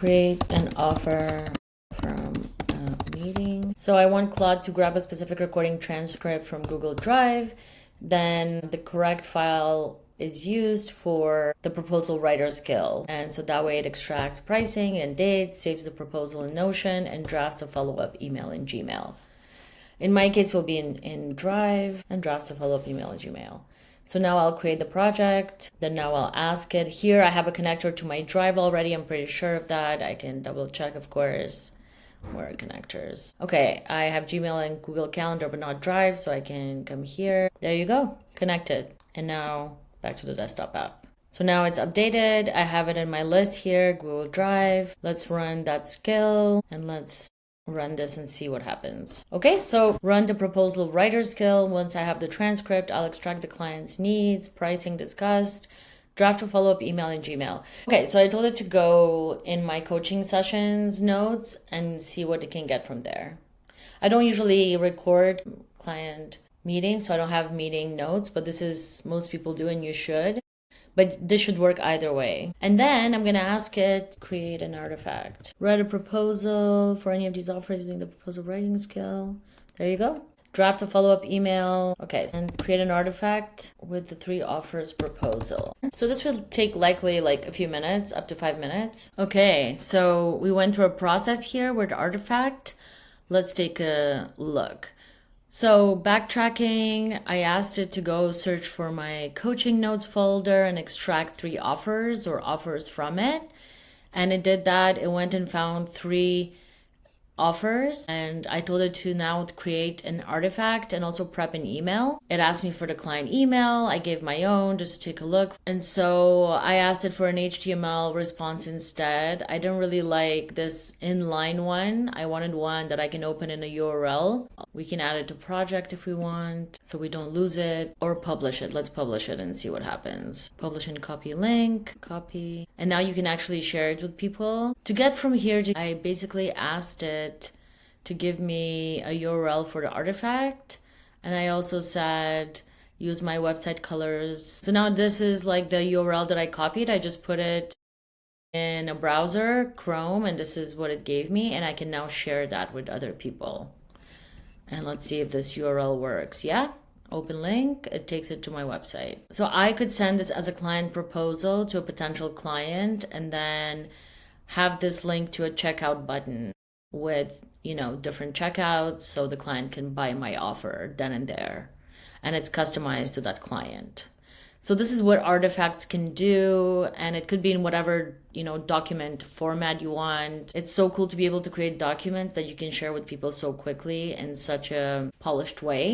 Create an offer from a meeting. So I want Claude to grab a specific recording transcript from Google Drive. Then the correct file is used for the proposal writer skill. And so that way it extracts pricing and dates, saves the proposal in Notion, and drafts a follow-up email in Gmail. In my case, it will be in Drive, and drafts a follow-up email in Gmail. So now I'll create the project, then now I'll ask it. Here I have a connector to my Drive already. I'm pretty sure of that. I can double check, of course. Where are connectors? Okay, I have Gmail and Google Calendar, but not Drive, so I can come here. There you go, connected. And now back to the desktop app. So now it's updated. I have it in my list here, Google Drive. Let's run that skill and let's run this and see what happens. Okay, so run the proposal writer skill. Once I have the transcript, I'll extract the client's needs, pricing discussed, draft a follow-up email in Gmail. Okay, so I told it to go in my coaching sessions notes and see what it can get from there. I don't usually record client meetings, so I don't have meeting notes, but this is, most people do and you should. But this should work either way. And then I'm going to ask it, create an artifact. Write a proposal for any of these offers using the proposal writing skill. There you go. Draft a follow-up email. Okay, and create an artifact with the 3 offers proposal. So this will take likely like a few minutes, up to 5 minutes. Okay, so we went through a process here with the artifact. Let's take a look. So backtracking, I asked it to go search for my coaching notes folder and extract 3 offers or offers from it. And it did that. It went and found 3 offers, and I told it to now create an artifact and also prep an email. It asked me for the client email. I gave my own just to take a look. And so I asked it for an HTML response instead. I didn't really like this inline one. I wanted one that I can open in a URL. We can add it to project if we want, so we don't lose it, or publish it. Let's publish it and see what happens. Publish and copy link, copy. And now you can actually share it with people. To get from here to, I basically asked it to give me a URL for the artifact. And I also said, use my website colors. So now this is like the URL that I copied. I just put it in a browser, Chrome, and this is what it gave me. And I can now share that with other people. And let's see if this URL works. Yeah, open link, it takes it to my website. So I could send this as a client proposal to a potential client and then have this link to a checkout button with, you know, different checkouts so the client can buy my offer then and there. And it's customized to that client. So this is what artifacts can do, and it could be in whatever, you know, document format you want. It's so cool to be able to create documents that you can share with people so quickly in such a polished way.